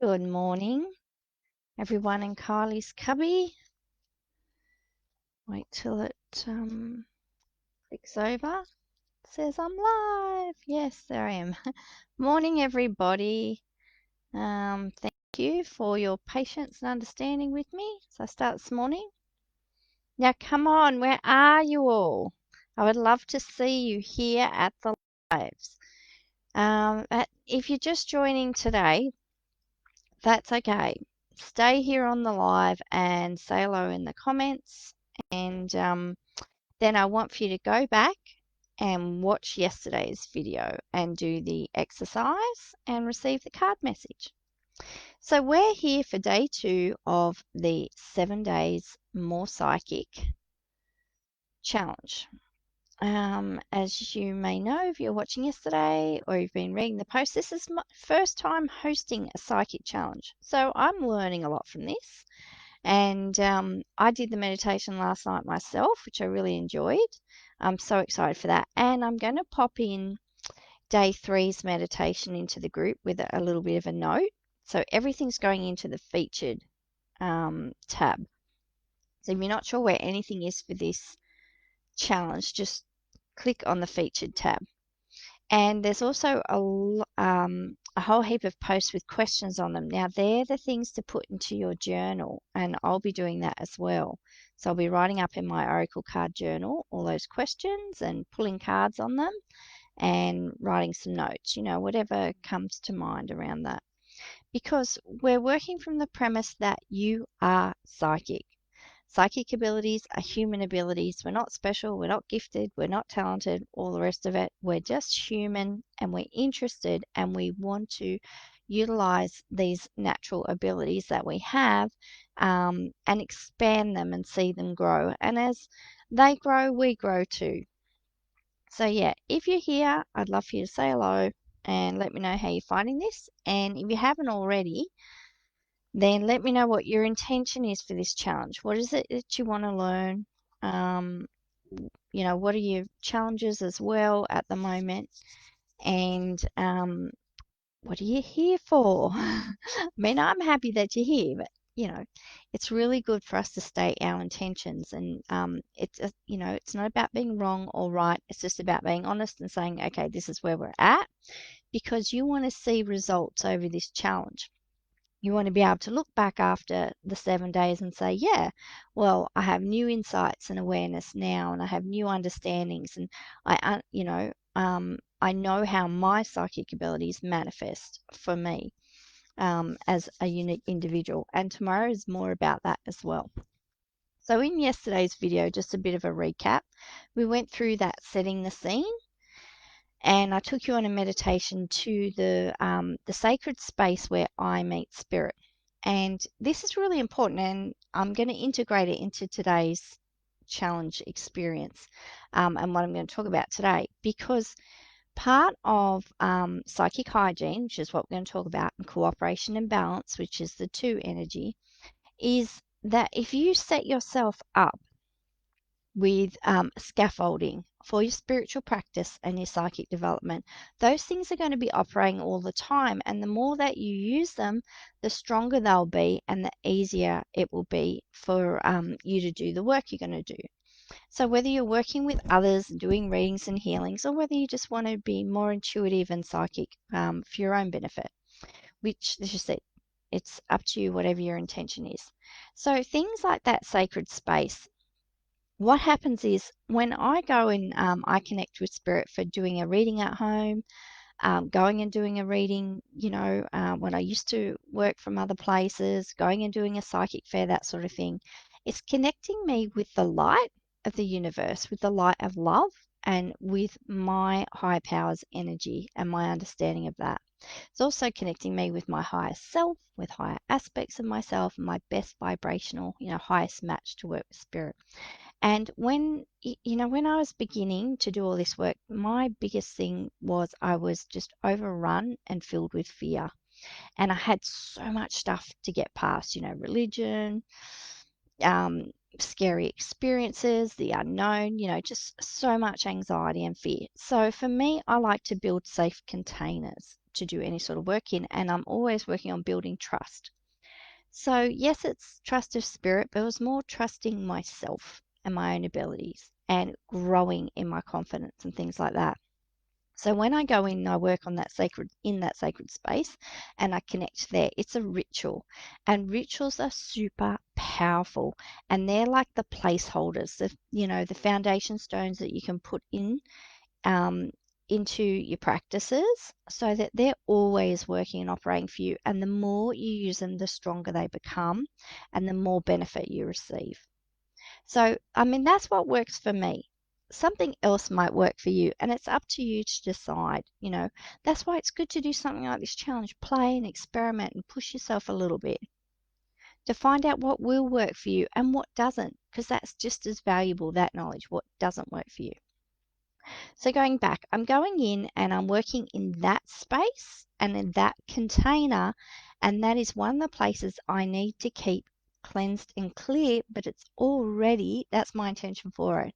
Good morning, everyone in Kylie's cubby. Wait till it clicks over. It says I'm live. Yes, there I am. Morning, everybody. Thank you for your patience and understanding with me. So I start this morning. Now, come on, where are you all? I would love to see you here at the lives. If you're just joining today, that's okay. Stay here on the live and say hello in the comments. And then I want for you to go back and watch yesterday's video and do the exercise and receive the card message. So we're here for day 2 of the 7 days more psychic challenge. As you may know, if you're watching yesterday or you've been reading the post, this is my first time hosting a psychic challenge. So I'm learning a lot from this. And I did the meditation last night myself, which I really enjoyed. I'm so excited for that. And I'm going to pop in day 3's meditation into the group with a little bit of a note. So everything's going into the featured tab. So if you're not sure where anything is for this challenge, just click on the featured tab. And there's also a whole heap of posts with questions on them. Now, they're the things to put into your journal, and I'll be doing that as well. So I'll be writing up in my Oracle card journal all those questions and pulling cards on them and writing some notes, whatever comes to mind around that. Because we're working from the premise that you are psychic. Psychic abilities are human abilities. We're not special, we're not gifted, we're not talented, all the rest of it. We're just human and we're interested and we want to utilize these natural abilities that we have and expand them and see them grow. And as they grow, we grow too. So, yeah, if you're here, I'd love for you to say hello and let me know how you're finding this. And if you haven't already, then let me know what your intention is for this challenge. What is it that you want to learn? Um, what are your challenges as well at the moment? And what are you here for? I mean, I'm happy that you're here, but it's really good for us to state our intentions. And it's not about being wrong or right. It's just about being honest and saying, okay, this is where we're at, because you want to see results over this challenge. You want to be able to look back after the 7 days and say, yeah, well, I have new insights and awareness now, and I have new understandings, and I know how my psychic abilities manifest for me as a unique individual. And tomorrow is more about that as well. So in yesterday's video, just a bit of a recap, we went through that setting the scene, and I took you on a meditation to the sacred space where I meet spirit. And this is really important, and I'm going to integrate it into today's challenge experience and what I'm going to talk about today, because part of psychic hygiene, which is what we're going to talk about, and cooperation and balance, which is the 2 energy, is that if you set yourself up with scaffolding for your spiritual practice and your psychic development, those things are going to be operating all the time. And the more that you use them, the stronger they'll be and the easier it will be for you to do the work you're going to do. So whether you're working with others and doing readings and healings, or whether you just want to be more intuitive and psychic for your own benefit, which, as you said, it's up to you, whatever your intention is. So things like that sacred space, what happens is when I go and I connect with spirit for doing a reading at home, going and doing a reading, when I used to work from other places, going and doing a psychic fair, that sort of thing, it's connecting me with the light of the universe, with the light of love, and with my higher powers energy and my understanding of that. It's also connecting me with my higher self, with higher aspects of myself, and my best vibrational, highest match to work with spirit. And when I was beginning to do all this work, my biggest thing was I was just overrun and filled with fear. And I had so much stuff to get past, religion, scary experiences, the unknown, just so much anxiety and fear. So for me, I like to build safe containers to do any sort of work in, and I'm always working on building trust. So, yes, it's trust of spirit, but it was more trusting myself and my own abilities and growing in my confidence and things like that. So when I go in and I work on that sacred space and I connect there, it's a ritual. And rituals are super powerful, and they're like the placeholders, the foundation stones that you can put um, into your practices so that they're always working and operating for you. And the more you use them, the stronger they become and the more benefit you receive. So, I mean, that's what works for me. Something else might work for you, and it's up to you to decide. That's why it's good to do something like this challenge, play and experiment and push yourself a little bit to find out what will work for you and what doesn't, because that's just as valuable, that knowledge, what doesn't work for you. So going back, I'm going in and I'm working in that space and in that container, and that is one of the places I need to keep cleansed and clear, but that's my intention for it.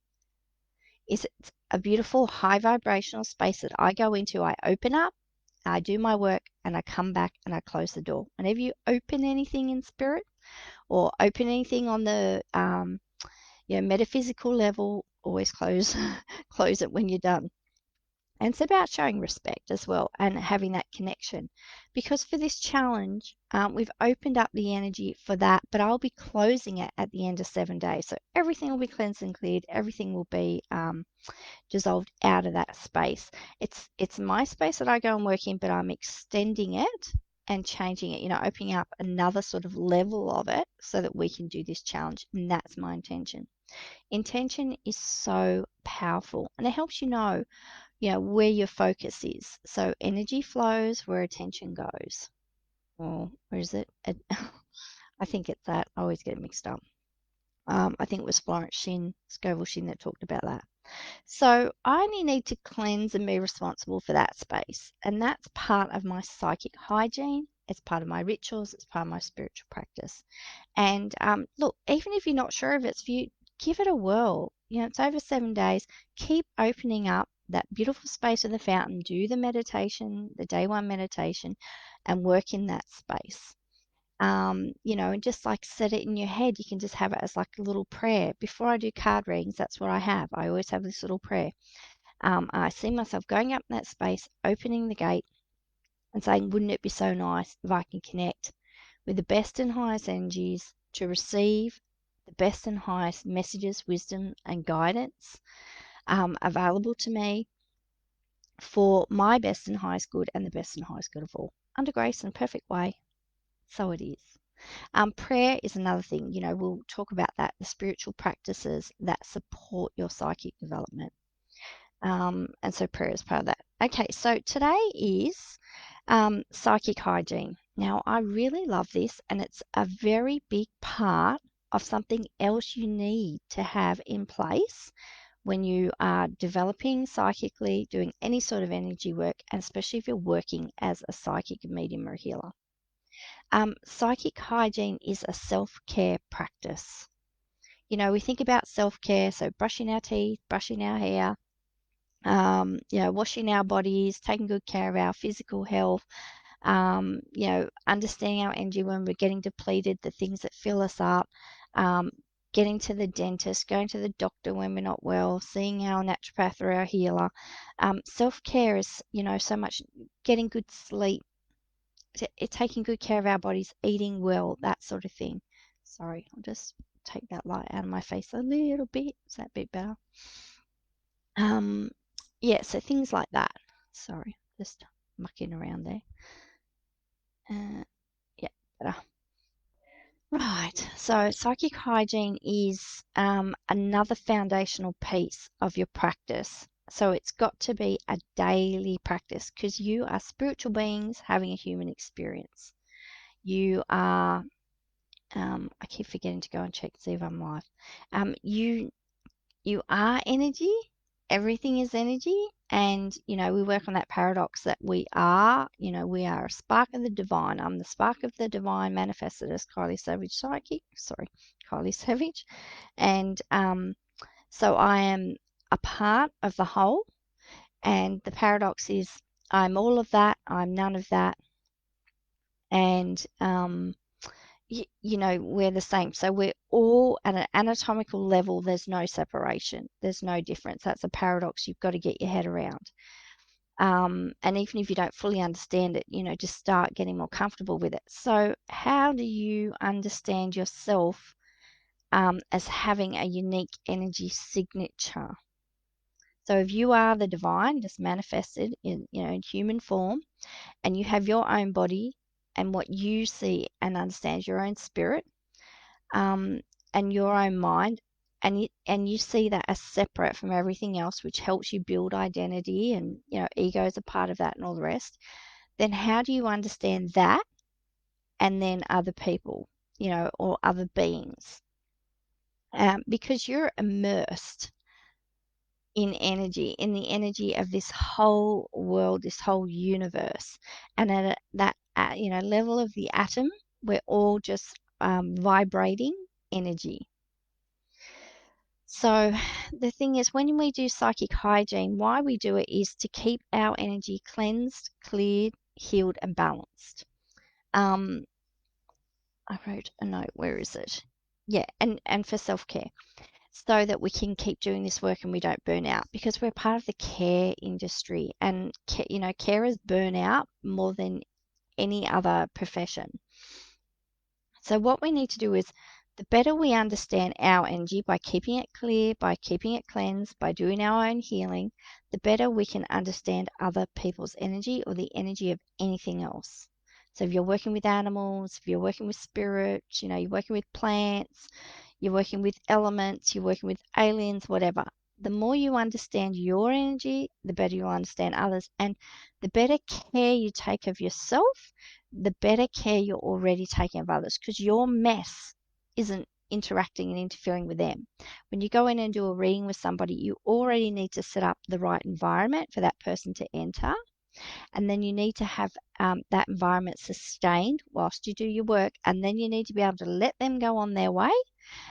It's a beautiful high vibrational space that I go into. I open up, I do my work, and I come back and I close the door. Whenever you open anything in spirit or open anything on the metaphysical level, always close close it when you're done. And it's about showing respect as well and having that connection. Because for this challenge, we've opened up the energy for that, but I'll be closing it at the end of 7 days. So everything will be cleansed and cleared. Everything will be dissolved out of that space. It's my space that I go and work in, but I'm extending it and changing it, opening up another sort of level of it so that we can do this challenge. And that's my intention. Intention is so powerful, and it helps where your focus is. So energy flows where attention goes. Or is it? I think it's that. I always get it mixed up. I think it was Scovel Shinn that talked about that. So I only need to cleanse and be responsible for that space. And that's part of my psychic hygiene. It's part of my rituals. It's part of my spiritual practice. And look, even if you're not sure if it's for you, give it a whirl. It's over 7 days. Keep opening up that beautiful space of the fountain. Do the meditation, the day one meditation, and work in that space. And just like set it in your head. You can just have it as like a little prayer. Before I do card readings, that's what I have. I always have this little prayer. I see myself going up in that space, opening the gate, and saying, wouldn't it be so nice if I can connect with the best and highest energies to receive the best and highest messages, wisdom, and guidance available to me for my best and highest good and the best and highest good of all, under grace and perfect way. So it is. Prayer is another thing. We'll talk about that, the spiritual practices that support your psychic development. And so prayer is part of that. Okay, so today is psychic hygiene. Now, I really love this, and it's a very big part of something else you need to have in place when you are developing psychically, doing any sort of energy work, and especially if you're working as a psychic medium or healer. Psychic hygiene is a self-care practice. We think about self-care, so brushing our teeth, brushing our hair, washing our bodies, taking good care of our physical health, understanding our energy when we're getting depleted, the things that fill us up, getting to the dentist, going to the doctor when we're not well, seeing our naturopath or our healer. Self-care is, so much getting good sleep, taking good care of our bodies, eating well, that sort of thing. Sorry, I'll just take that light out of my face a little bit. Is that a bit better? Yeah, so things like that. Sorry, just mucking around there. Yeah, better. Right, so psychic hygiene is another foundational piece of your practice. So it's got to be a daily practice because you are spiritual beings having a human experience. You are, I keep forgetting to go and check to see if I'm live. You are energy. Everything is energy, And, we work on that paradox that we are a spark of the divine. I'm the spark of the divine manifested as Kylie Savage Psychic. Sorry, Kylie Savage. And so I am a part of the whole. And the paradox is I'm all of that, I'm none of that. And, we're the same. So we're all at an anatomical level. There's no separation. There's no difference. That's a paradox you've got to get your head around. And even if you don't fully understand it, just start getting more comfortable with it. So how do you understand yourself as having a unique energy signature? So if you are the divine, just manifested in human form, and you have your own body and what you see and understand your own spirit, um, and your own mind, and you see that as separate from everything else, which helps you build identity, and ego is a part of that and all the rest, then how do you understand that and then other people, or other beings? Because you're immersed in the energy of this whole world, this whole universe. And at that level of the atom, we're all just vibrating energy. So the thing is, when we do psychic hygiene, why we do it is to keep our energy cleansed, cleared, healed, and balanced. I wrote a note. Where is it? Yeah, and for self-care, so that we can keep doing this work and we don't burn out, because we're part of the care industry, and carers burn out more than any other profession. So what we need to do is, the better we understand our energy by keeping it clear, by keeping it cleansed, by doing our own healing, the better we can understand other people's energy or the energy of anything else. So if you're working with animals, if you're working with spirits, you're working with plants, you're working with elements, you're working with aliens, whatever. The more you understand your energy, the better you'll understand others. And the better care you take of yourself, the better care you're already taking of others, because your mess isn't interacting and interfering with them. When you go in and do a reading with somebody, you already need to set up the right environment for that person to enter. And then you need to have that environment sustained whilst you do your work. And then you need to be able to let them go on their way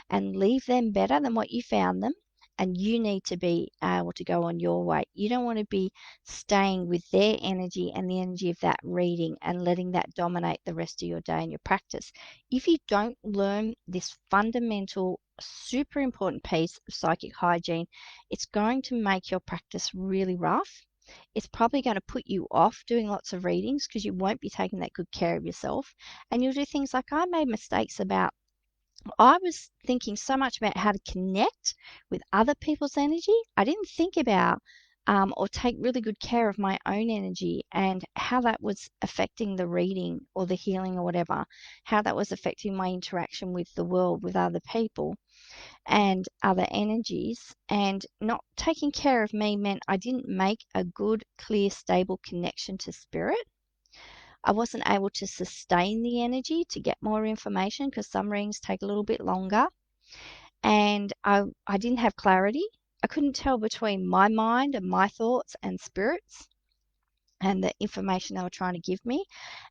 and leave them better than what you found them. And you need to be able to go on your way. You don't want to be staying with their energy and the energy of that reading and letting that dominate the rest of your day and your practice. If you don't learn this fundamental, super important piece of psychic hygiene, it's going to make your practice really rough. It's probably going to put you off doing lots of readings because you won't be taking that good care of yourself. And you'll do things like, I made mistakes about, I was thinking so much about how to connect with other people's energy. I didn't think about or take really good care of my own energy and how that was affecting the reading or the healing or whatever, how that was affecting my interaction with the world, with other people and other energies. And not taking care of me meant I didn't make a good, clear, stable connection to spirit. I wasn't able to sustain the energy to get more information because some readings take a little bit longer. And I didn't have clarity. I couldn't tell between my mind and my thoughts and spirits and the information they were trying to give me.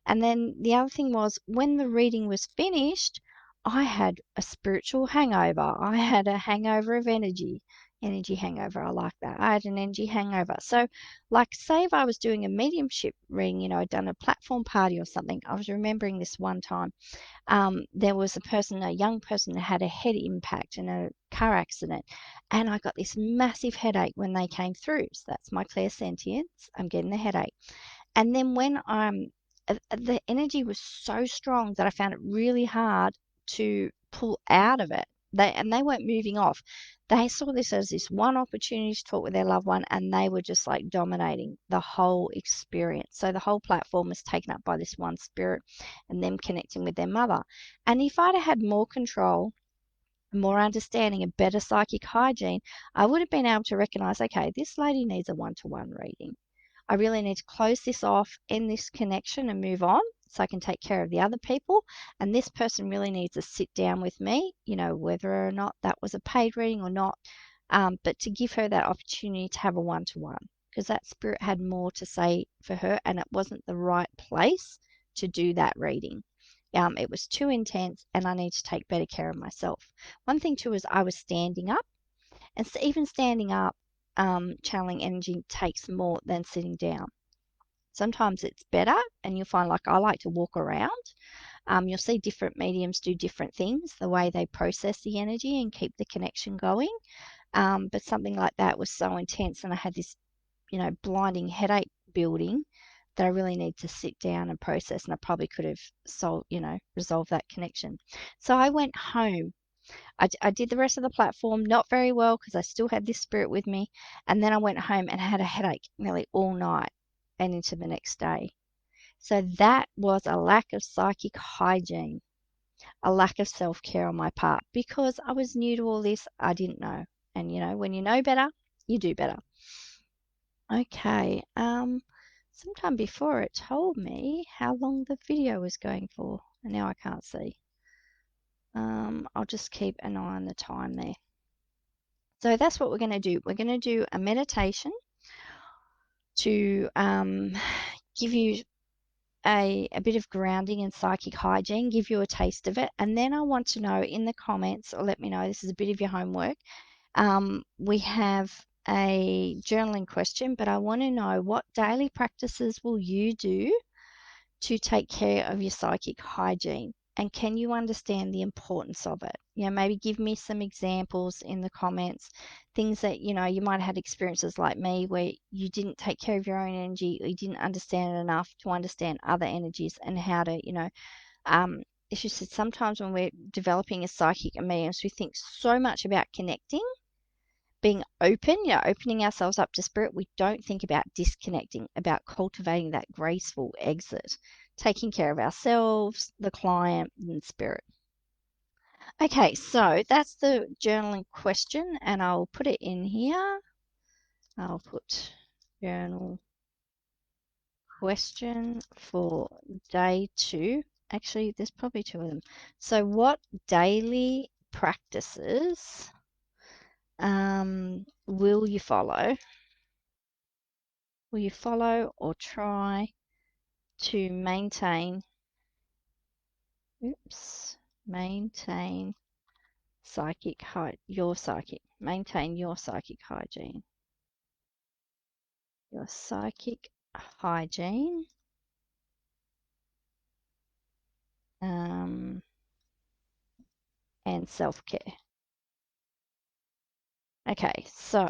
And then the other thing was, when the reading was finished, I had a spiritual hangover. I had a hangover of energy hangover. I like that. I had an energy hangover. So, like, say if I was doing a mediumship reading, I'd done a platform party or something. I was remembering this one time. There was a young person that had a head impact in a car accident, and I got this massive headache when they came through. So that's my clairsentience. I'm getting the headache. And then when the energy was so strong that I found it really hard to pull out of it. They weren't moving off. They saw this as this one opportunity to talk with their loved one, and they were just like dominating the whole experience. So the whole platform was taken up by this one spirit and them connecting with their mother. And if I'd had more control, more understanding, and better psychic hygiene, I would have been able to recognize, okay, this lady needs a one-to-one reading. I really need to close this off, end this connection, and move on so I can take care of the other people. And this person really needs to sit down with me, whether or not that was a paid reading or not, but to give her that opportunity to have a one-to-one. because that spirit had more to say for her, and it wasn't the right place to do that reading. It was too intense, and I need to take better care of myself. One thing too is I was standing up, and so even standing up, channeling energy takes more than sitting down. Sometimes it's better, and you'll find, like, I like to walk around. You'll see different mediums do different things, the way they process the energy and keep the connection going. But something like that was so intense, and I had this, blinding headache building, that I really need to sit down and process, and I probably could have resolved that connection. So I went home. I did the rest of the platform, not very well because I still had this spirit with me. And then I went home and had a headache nearly all night and into the next day. So that was a lack of psychic hygiene, a lack of self care on my part because I was new to all this. I didn't know. And when you know better, you do better. Okay. Sometime before it told me how long the video was going for, and now I can't see. I'll just keep an eye on the time there. So that's what we're going to do. We're going to do a meditation to give you a bit of grounding and psychic hygiene, give you a taste of it. And then I want to know in the comments, or let me know, this is a bit of your homework. We have a journaling question, but I want to know, what daily practices will you do to take care of your psychic hygiene? And can you understand the importance of it? Maybe give me some examples in the comments, things that, you might have had experiences like me where you didn't take care of your own energy, or you didn't understand it enough to understand other energies and how to, it's just that sometimes when we're developing a psychic and mediums, we think so much about connecting, being open, opening ourselves up to spirit. We don't think about disconnecting, about cultivating that graceful exit, taking care of ourselves, the client, and spirit. Okay, so that's the journaling question, and I'll put it in here. I'll put journal question for day 2. Actually, there's probably 2 of them. So what daily practices will you follow? Will you follow or try to maintain maintain maintain your psychic hygiene? Your psychic hygiene and self-care. Okay, so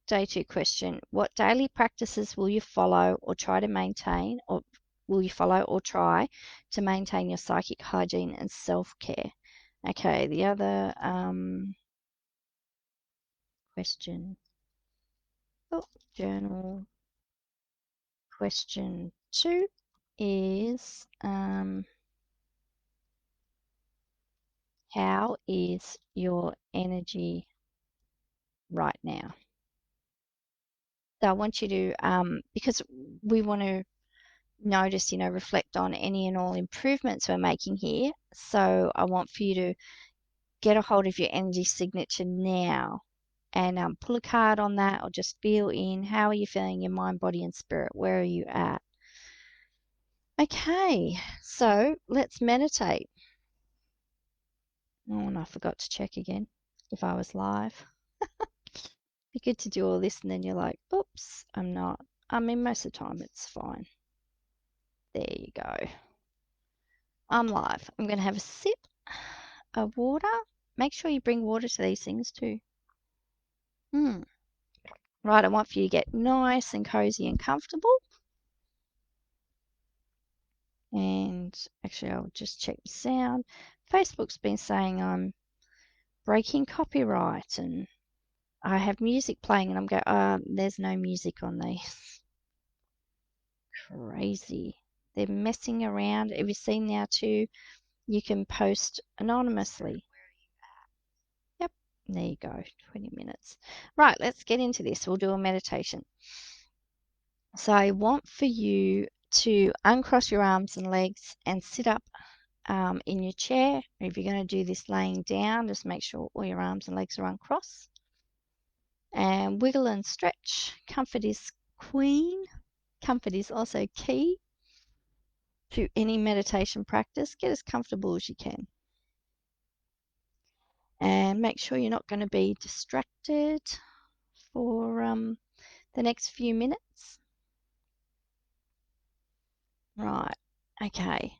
day 2 question. What daily practices will you follow or try to maintain, or will you follow or try to maintain your psychic hygiene and self-care? Okay, the other question. Journal question 2 is how is your energy right now? So I want you to, because we want to notice, reflect on any and all improvements we're making here. So I want for you to get a hold of your energy signature now and pull a card on that, or just feel in, how are you feeling, your mind, body, and spirit? Where are you at? Okay, so let's meditate. Oh, and I forgot to check again if I was live. Be good to do all this and then you're like, oops, I'm not. I mean, most of the time it's fine. There you go. I'm live. I'm going to have a sip of water. Make sure you bring water to these things too. Right, I want for you to get nice and cozy and comfortable. And actually, I'll just check the sound. Facebook's been saying I'm breaking copyright, and I have music playing, and I'm going, there's no music on these. Crazy. They're messing around. Have you seen now too? You can post anonymously. Yep, there you go, 20 minutes. Right, let's get into this. We'll do a meditation. So I want for you to uncross your arms and legs and sit up in your chair. If you're going to do this laying down, just make sure all your arms and legs are uncrossed. And wiggle and stretch. Comfort is queen. Comfort is also key to any meditation practice. Get as comfortable as you can. And make sure you're not going to be distracted for the next few minutes. Right, okay.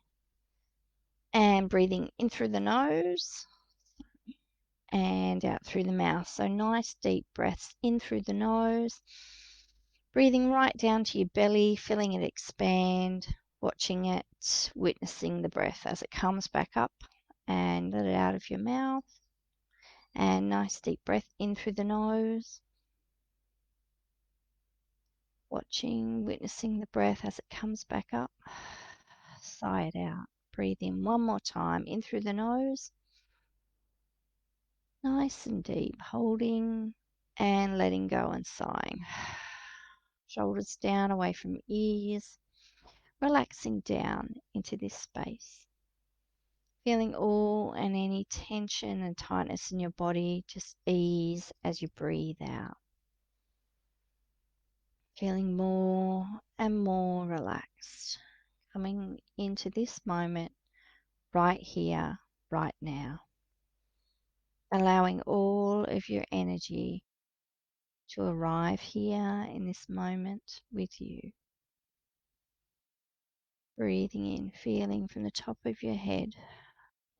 And breathing in through the nose and out through the mouth. So nice deep breaths in through the nose. Breathing right down to your belly, feeling it expand, watching it, witnessing the breath as it comes back up, and let it out of your mouth. And nice deep breath in through the nose. Watching, witnessing the breath as it comes back up. Sigh it out. Breathe in one more time, in through the nose. Nice and deep, holding and letting go and sighing. Shoulders down away from ears, relaxing down into this space. Feeling all and any tension and tightness in your body just ease as you breathe out. Feeling more and more relaxed, coming into this moment right here, right now. Allowing all of your energy to arrive here in this moment with you. Breathing in, feeling from the top of your head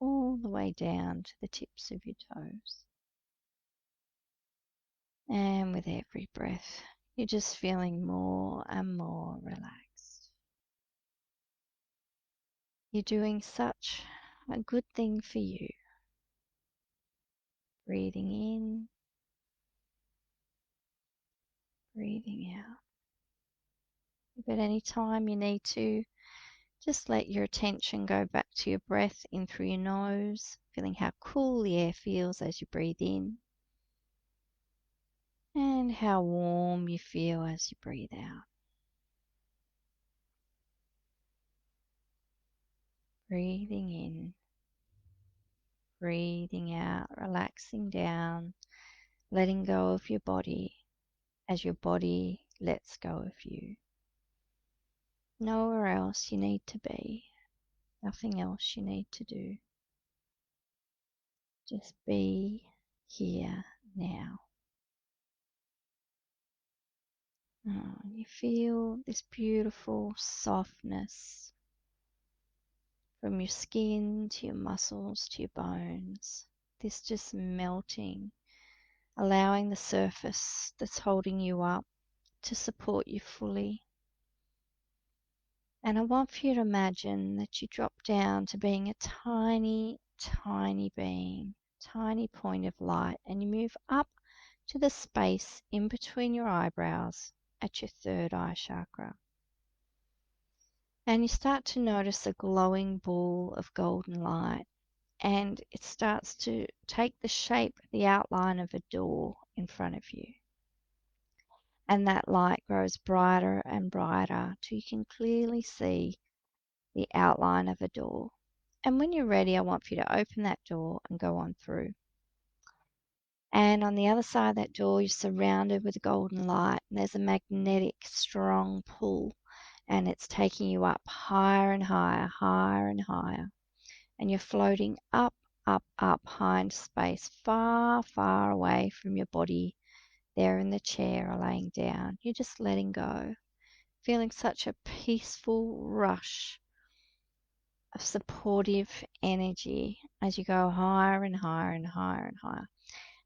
all the way down to the tips of your toes. And with every breath, you're just feeling more and more relaxed. You're doing such a good thing for you. Breathing in, breathing out. If at any time you need to, just let your attention go back to your breath in through your nose, feeling how cool the air feels as you breathe in, and how warm you feel as you breathe out. Breathing in, breathing out, relaxing down, letting go of your body as your body lets go of you. Nowhere else you need to be, nothing else you need to do. Just be here now. Oh, you feel this beautiful softness from your skin to your muscles to your bones. This just melting, allowing the surface that's holding you up to support you fully. And I want for you to imagine that you drop down to being a tiny, tiny being, tiny point of light, and you move up to the space in between your eyebrows at your third eye chakra. And you start to notice a glowing ball of golden light, and it starts to take the shape, the outline of a door in front of you. And that light grows brighter and brighter till you can clearly see the outline of a door. And when you're ready, I want for you to open that door and go on through. And on the other side of that door, you're surrounded with golden light, and there's a magnetic, strong pull, and it's taking you up higher and higher, higher and higher. And you're floating up, up, up, high into space, far, far away from your body there in the chair or laying down. You're just letting go, feeling such a peaceful rush of supportive energy as you go higher and higher and higher and higher.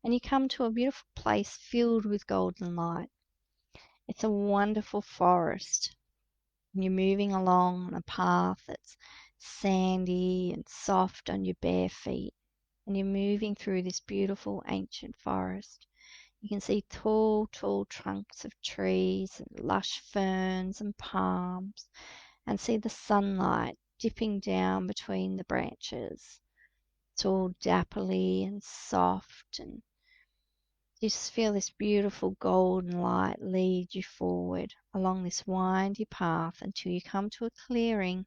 And you come to a beautiful place filled with golden light. It's a wonderful forest. And you're moving along on a path that's sandy and soft on your bare feet. And you're moving through this beautiful ancient forest. You can see tall, tall trunks of trees and lush ferns and palms, and see the sunlight dipping down between the branches. It's all dapperly and soft, and you just feel this beautiful golden light lead you forward along this windy path until you come to a clearing,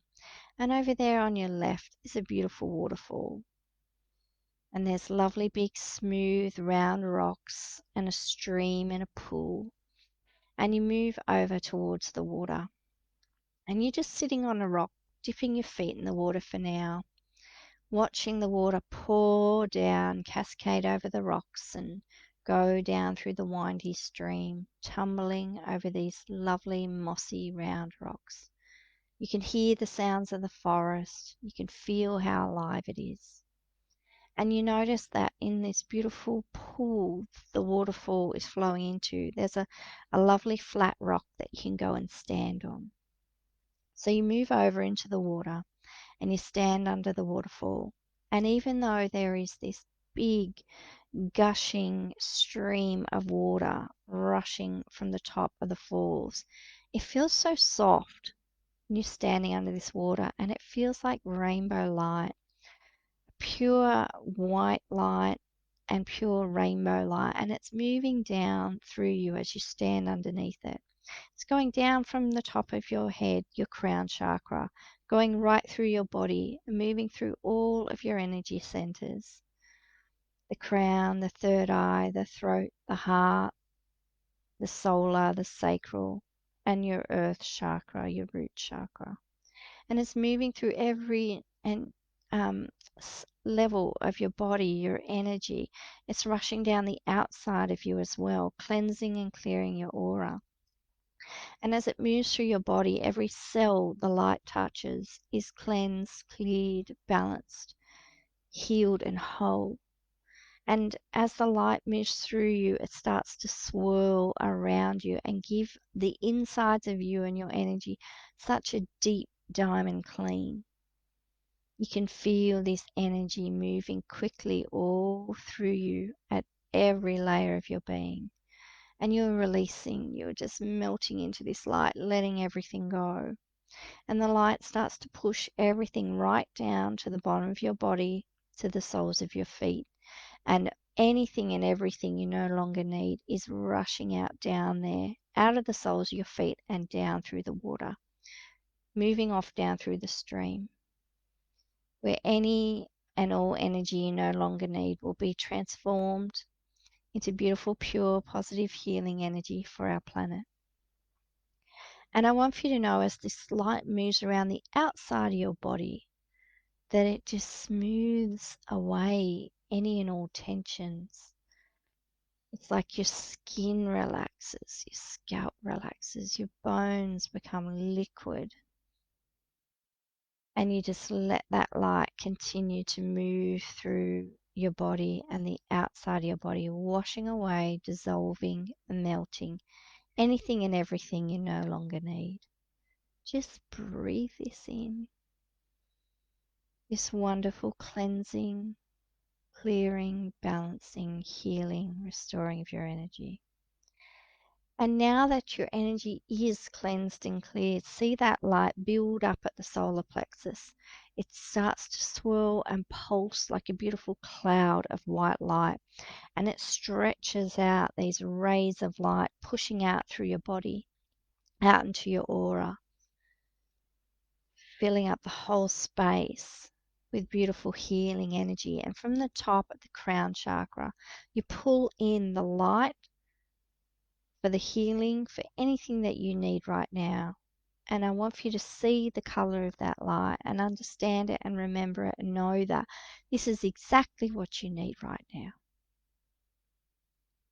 and over there on your left is a beautiful waterfall. And there's lovely big smooth round rocks and a stream and a pool. And you move over towards the water. And you're just sitting on a rock, dipping your feet in the water for now, watching the water pour down, cascade over the rocks and go down through the windy stream, tumbling over these lovely mossy round rocks. You can hear the sounds of the forest. You can feel how alive it is. And you notice that in this beautiful pool the waterfall is flowing into, there's a lovely flat rock that you can go and stand on. So you move over into the water and you stand under the waterfall. And even though there is this big gushing stream of water rushing from the top of the falls, it feels so soft. And you're standing under this water and it feels like rainbow light, pure white light and pure rainbow light, and it's moving down through you as you stand underneath it. It's going down from the top of your head, your crown chakra, going right through your body, moving through all of your energy centers. The crown, the third eye, the throat, the heart, the solar, the sacral, and your earth chakra, your root chakra. And it's moving through every and um, level of your body, your energy. It's rushing down the outside of you as well, cleansing and clearing your aura. And as it moves through your body, every cell the light touches is cleansed, cleared, balanced, healed, and whole. And as the light moves through you, it starts to swirl around you and give the insides of you and your energy such a deep diamond clean. You can feel this energy moving quickly all through you at every layer of your being. And you're releasing, you're just melting into this light, letting everything go. And the light starts to push everything right down to the bottom of your body, to the soles of your feet. And anything and everything you no longer need is rushing out down there, out of the soles of your feet and down through the water, moving off down through the stream, where any and all energy you no longer need will be transformed into beautiful, pure, positive healing energy for our planet. And I want you to know as this light moves around the outside of your body, that it just smooths away any and all tensions. It's like your skin relaxes, your scalp relaxes, your bones become liquid, and you just let that light continue to move through your body and the outside of your body, washing away, dissolving, melting anything and everything you no longer need. Just breathe this in, this wonderful cleansing, clearing, balancing, healing, restoring of your energy. And now that your energy is cleansed and cleared, see that light build up at the solar plexus. It starts to swirl and pulse like a beautiful cloud of white light, and it stretches out these rays of light, pushing out through your body, out into your aura, filling up the whole space with beautiful healing energy. And from the top of the crown chakra, you pull in the light for the healing, for anything that you need right now. And I want for you to see the color of that light and understand it and remember it and know that this is exactly what you need right now.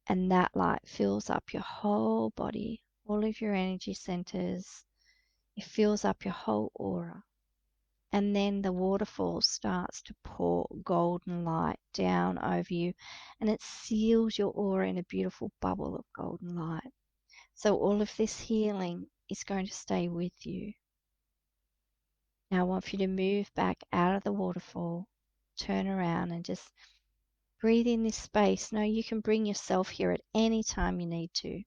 And that light fills up your whole body, all of your energy centers. It fills up your whole aura. And then the waterfall starts to pour golden light down over you, and it seals your aura in a beautiful bubble of golden light. So all of this healing is going to stay with you. Now I want for you to move back out of the waterfall, turn around and just breathe in this space. Know you can bring yourself here at any time you need to.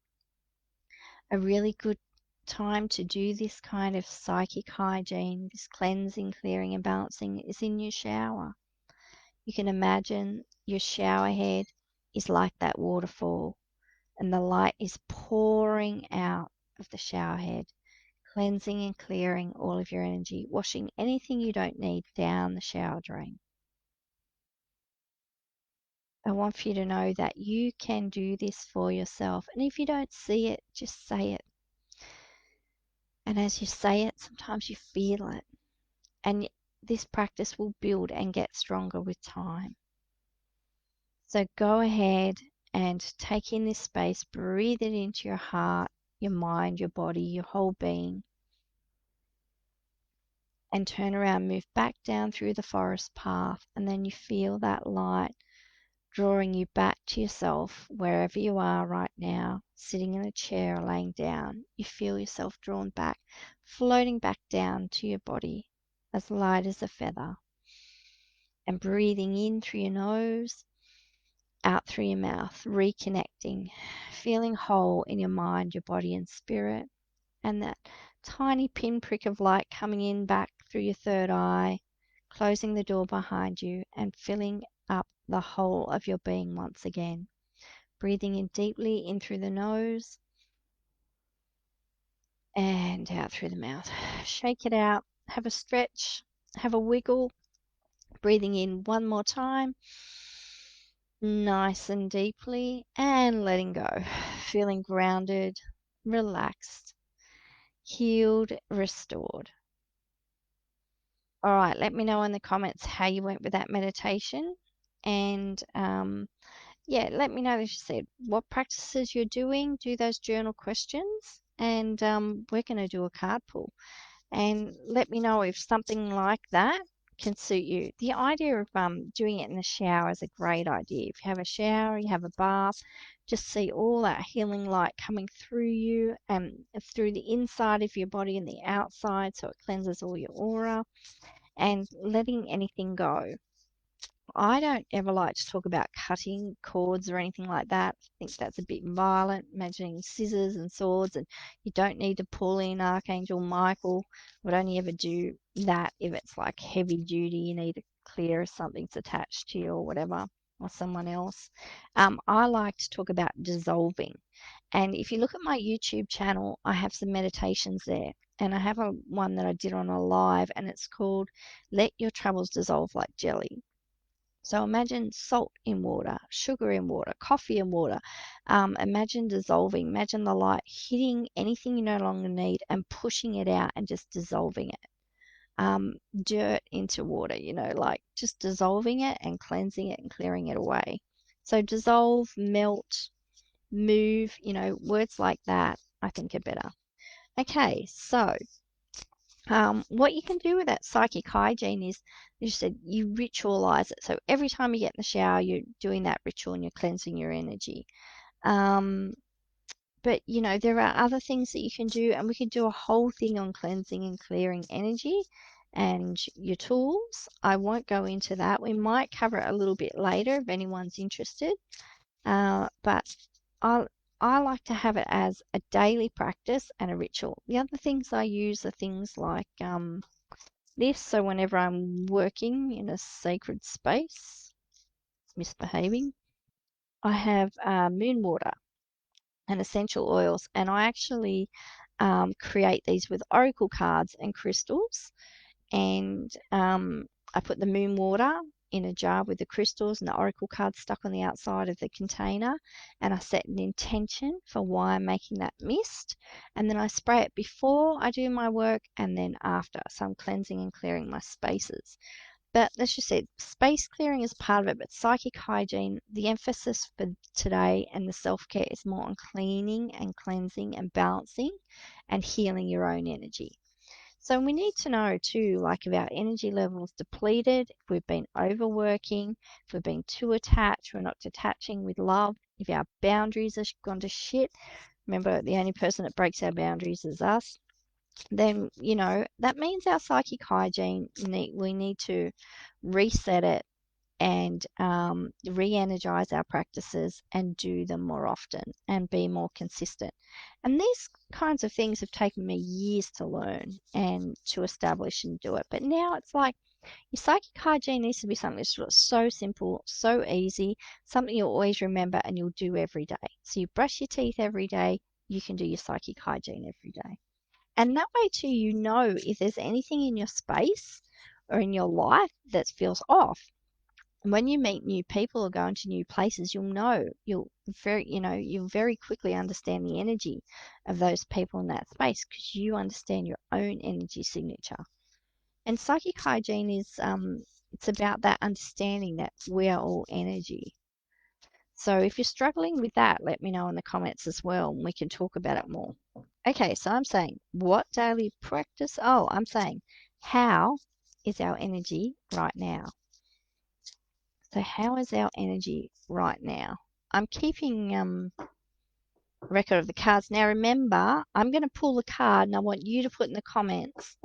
A really good time to do this kind of psychic hygiene, this cleansing, clearing and balancing is in your shower. You can imagine your shower head is like that waterfall and the light is pouring out of the shower head, cleansing and clearing all of your energy, washing anything you don't need down the shower drain. I want for you to know that you can do this for yourself. And if you don't see it, just say it. And as you say it, sometimes you feel it. And this practice will build and get stronger with time. So go ahead and take in this space, breathe it into your heart, your mind, your body, your whole being, and turn around, move back down through the forest path, and then you feel that light drawing you back to yourself wherever you are right now, sitting in a chair or laying down. You feel yourself drawn back, floating back down to your body as light as a feather, and breathing in through your nose, out through your mouth, reconnecting, feeling whole in your mind, your body, and spirit, and that tiny pinprick of light coming in back through your third eye, closing the door behind you, and filling up the whole of your being once again. Breathing in deeply in through the nose and out through the mouth. Shake it out, have a stretch, have a wiggle. Breathing in one more time, nice and deeply, and letting go. Feeling grounded, relaxed, healed, restored. All right, let me know in the comments how you went with that meditation. And yeah, let me know, as you said, what practices you're doing. Do those journal questions. And we're going to do a card pull. And let me know if something like that can suit you. The idea of doing it in the shower is a great idea. If you have a shower, you have a bath, just see all that healing light coming through you and through the inside of your body and the outside, so it cleanses all your aura, and letting anything go. I don't ever like to talk about cutting cords or anything like that. I think that's a bit violent, imagining scissors and swords, and you don't need to pull in Archangel Michael. Would only ever do that if it's like heavy duty, you need to clear if something's attached to you or whatever, or someone else. I like to talk about dissolving. And if you look at my YouTube channel, I have some meditations there. And I have one that I did on a live, and it's called Let Your Troubles Dissolve Like Jelly. So imagine salt in water, sugar in water, coffee in water. Imagine dissolving. Imagine the light hitting anything you no longer need and pushing it out and just dissolving it. Dirt into water, like just dissolving it and cleansing it and clearing it away. So dissolve, melt, move, words like that I think are better. Okay, so what you can do with that psychic hygiene is, you said, you ritualize it. So every time you get in the shower, you're doing that ritual and you're cleansing your energy. Um, but there are other things that you can do, and we could do a whole thing on cleansing and clearing energy and your tools. I won't go into that. We might cover it a little bit later if anyone's interested. But I I like to have it as a daily practice and a ritual. The other things I use are things like this. So whenever I'm working in a sacred space, misbehaving, I have moon water and essential oils, and I actually create these with oracle cards and crystals. And I put the moon water in a jar with the crystals and the oracle cards stuck on the outside of the container, and I set an intention for why I'm making that mist, and then I spray it before I do my work and then after, so I'm cleansing and clearing my spaces. But let's just say space clearing is part of it, but psychic hygiene, the emphasis for today and the self-care is more on cleaning and cleansing and balancing and healing your own energy. So we need to know too, like, if our energy level is depleted, if we've been overworking, if we've been too attached, we're not detaching with love, if our boundaries have gone to shit. Remember, the only person that breaks our boundaries is us. Then, that means our psychic hygiene, we need to reset it and re-energize our practices and do them more often and be more consistent. And these kinds of things have taken me years to learn and to establish and do it. But now it's like your psychic hygiene needs to be something that's so simple, so easy, something you'll always remember and you'll do every day. So you brush your teeth every day, you can do your psychic hygiene every day. And that way too, if there's anything in your space or in your life that feels off. when you meet new people or go into new places, you'll very quickly understand the energy of those people in that space because you understand your own energy signature. And psychic hygiene is it's about that understanding that we are all energy. So if you're struggling with that, let me know in the comments as well, and we can talk about it more. Okay, so I'm saying what daily practice? Oh, I'm saying how is our energy right now? So how is our energy right now? I'm keeping record of the cards. Now remember, I'm going to pull the card and I want you to put in the comments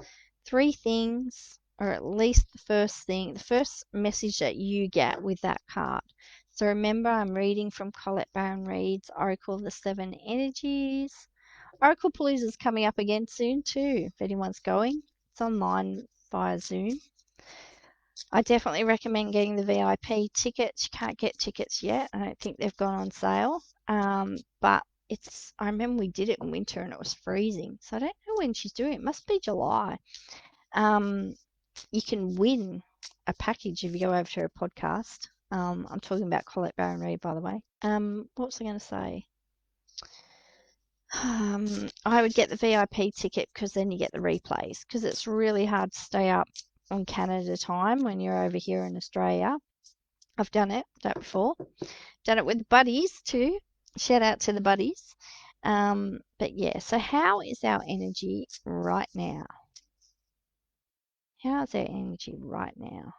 3 things, or at least the first thing, the first message that you get with that card. So remember, I'm reading from Colette Baron Reid's Oracle of the 7 Energies. Oracle Palooza is coming up again soon too, if anyone's going. It's online via Zoom. I definitely recommend getting the VIP tickets. You can't get tickets yet. I don't think they've gone on sale. But I remember we did it in winter and it was freezing. So I don't know when she's doing it. It must be July. You can win a package if you go over to her podcast. I'm talking about Colette Baron Reid, by the way. What was I going to say? I would get the VIP ticket because then you get the replays because it's really hard to stay up on Canada time when you're over here in Australia. I've done that before. Done it with buddies too. Shout out to the buddies. But yeah, so how is our energy right now? How is our energy right now?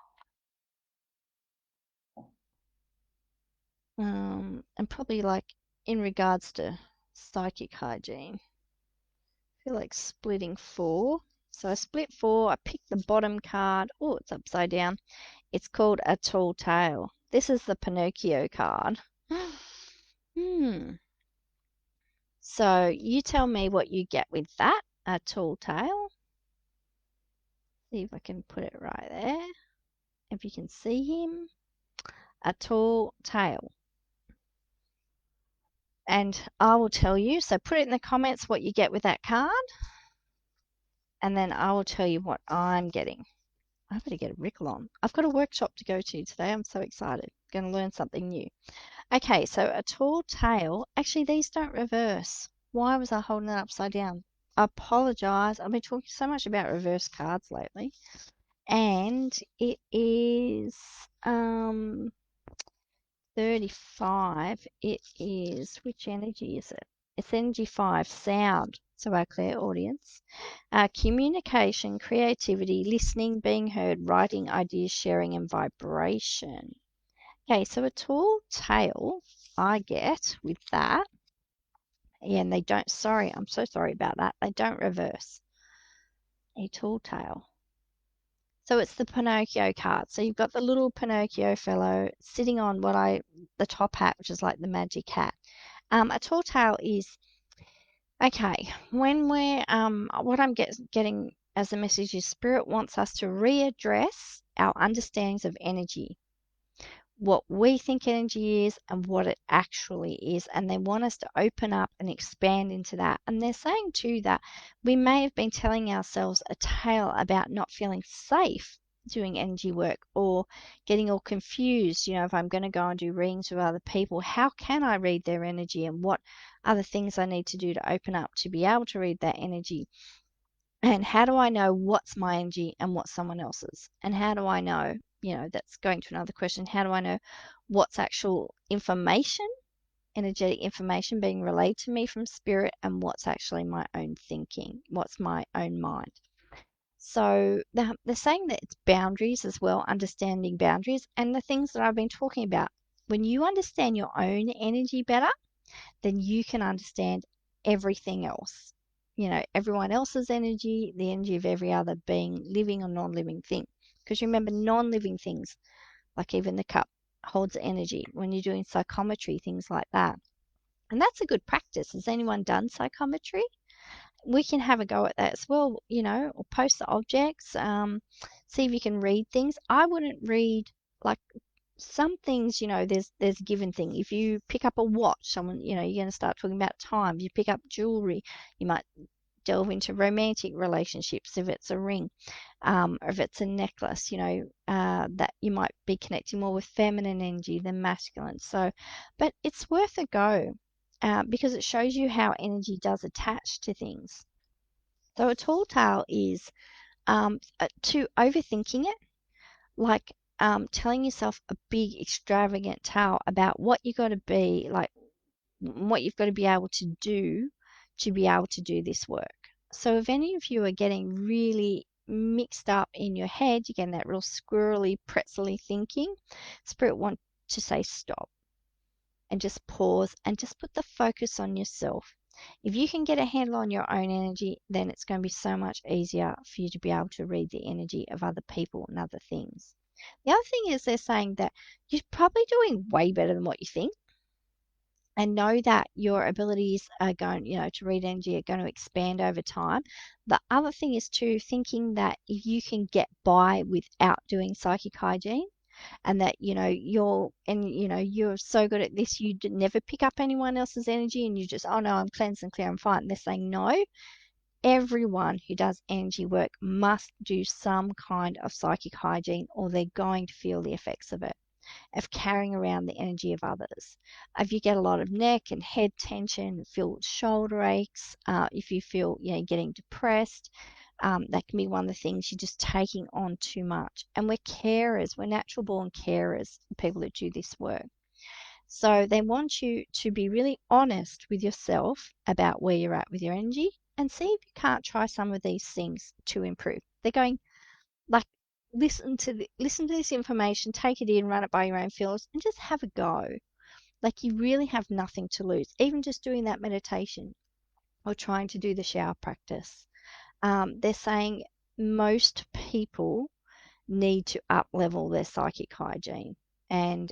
And probably like in regards to psychic hygiene, I feel like splitting 4. So I split 4, I picked the bottom card. Oh, it's upside down. It's called A Tall Tale. This is the Pinocchio card. Hmm. So you tell me what you get with that. A tall tale. See if I can put it right there. If you can see him. A tall tale. And I will tell you. So put it in the comments what you get with that card. And then I will tell you what I'm getting. I better get a Rickle on. I've got a workshop to go to today. I'm so excited. Going to learn something new. Okay, so a tall tale. Actually, these don't reverse. Why was I holding it upside down? I apologize. I've been talking so much about reverse cards lately. And it is 35. It is, which energy is it? It's energy 5, sound. So our clairaudience. Communication, creativity, listening, being heard, writing, ideas, sharing, and vibration. Okay, so a tall tale I get with that. Yeah, and they don't, sorry, I'm so sorry about that. They don't reverse. A tall tale. So it's the Pinocchio card. So you've got the little Pinocchio fellow sitting on the top hat, which is like the magic hat. A tall tale is, okay, when what I'm getting as a message is Spirit wants us to readdress our understandings of energy, what we think energy is and what it actually is. And they want us to open up and expand into that. And they're saying too that we may have been telling ourselves a tale about not feeling safe doing energy work or getting all confused. If I'm going to go and do readings with other people, how can I read their energy and what other things I need to do to open up to be able to read that energy? And how do I know what's my energy and what's someone else's? And how do I know, that's going to another question, how do I know what's actual information, energetic information being relayed to me from spirit and what's actually my own thinking, what's my own mind? So they're saying that it's boundaries as well, understanding boundaries and the things that I've been talking about. When you understand your own energy better, then you can understand everything else. Everyone else's energy, the energy of every other being, living or non-living thing. Because remember, non-living things, like even the cup, holds energy when you're doing psychometry, things like that. And that's a good practice. Has anyone done psychometry? We can have a go at that as well, or post the objects, see if you can read things. I wouldn't read like some things, there's a given thing. If you pick up a watch, someone, you're going to start talking about time. If you pick up jewelry, you might delve into romantic relationships if it's a ring, or if it's a necklace, that you might be connecting more with feminine energy than masculine. So, but it's worth a go because it shows you how energy does attach to things. So a tall tale is to overthinking it, like telling yourself a big extravagant tale about what you got to be, like what you've got to be able to do to be able to do this work. So if any of you are getting really mixed up in your head, you're getting that real squirrely, pretzely thinking, Spirit want to say stop and just pause and just put the focus on yourself. If you can get a handle on your own energy, then it's going to be so much easier for you to be able to read the energy of other people and other things. The other thing is they're saying that you're probably doing way better than what you think, and know that your abilities are going, to read energy are going to expand over time. The other thing is too thinking that if you can get by without doing psychic hygiene, and that you're so good at this, you never pick up anyone else's energy, and you just, oh no, I'm cleansed and clear, I'm fine. And they're saying no. Everyone who does energy work must do some kind of psychic hygiene, or they're going to feel the effects of carrying around the energy of others. If you get a lot of neck and head tension, feel shoulder aches, if you feel getting depressed, that can be one of the things. You're just taking on too much. And we're carers, we're natural born carers, people that do this work. So they want you to be really honest with yourself about where you're at with your energy and see if you can't try some of these things to improve. They're going like listen to this information, take it in, run it by your own feelings, and just have a go. Like you really have nothing to lose, even just doing that meditation or trying to do the shower practice. They're saying most people need to up level their psychic hygiene. And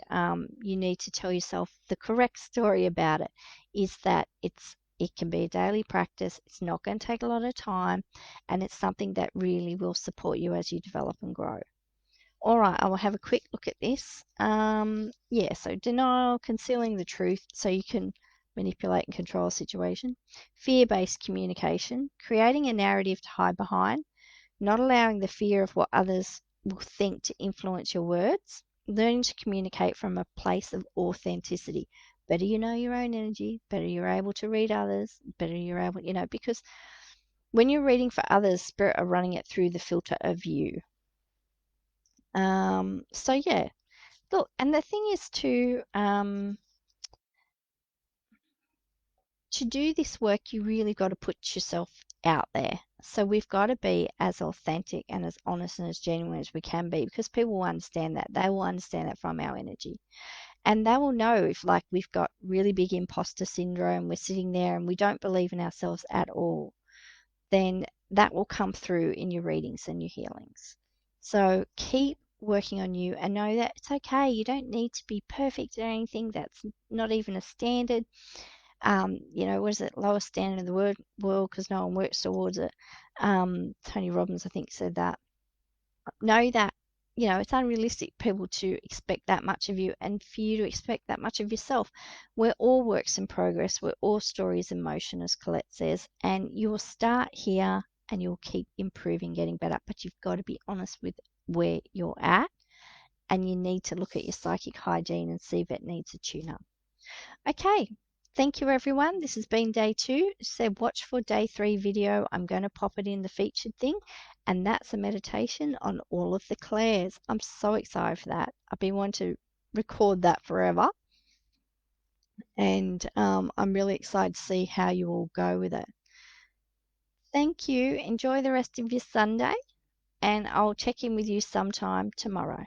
you need to tell yourself the correct story about it is that it can be a daily practice. It's not going to take a lot of time, and it's something that really will support you as you develop and grow. All right, I will have a quick look at this. Yeah, so denial, concealing the truth so you can manipulate and control a situation. Fear-based communication, creating a narrative to hide behind, not allowing the fear of what others will think to influence your words, learning to communicate from a place of authenticity. Better you know your own energy, better you're able to read others, better you're able, because when you're reading for others, Spirit are running it through the filter of you. So yeah, look, and the thing is to do this work, you really got to put yourself out there. So we've got to be as authentic and as honest and as genuine as we can be, because people will understand that. They will understand that from our energy. And they will know if, like, we've got really big imposter syndrome, we're sitting there and we don't believe in ourselves at all, then that will come through in your readings and your healings. So keep working on you and know that it's okay. You don't need to be perfect at anything. That's not even a standard. What is it? Lowest standard in the world because no one works towards it. Tony Robbins, I think, said that. Know that, it's unrealistic people to expect that much of you and for you to expect that much of yourself. We're all works in progress. We're all stories in motion, as Colette says, and you will start here and you'll keep improving, getting better. But you've got to be honest with where you're at, and you need to look at your psychic hygiene and see if it needs a tune up. Okay, thank you everyone. This has been day 2. So watch for day 3 video. I'm going to pop it in the featured thing, and that's a meditation on all of the clairs. I'm so excited for that. I've been wanting to record that forever, and I'm really excited to see how you all go with it. Thank you. Enjoy the rest of your Sunday, and I'll check in with you sometime tomorrow.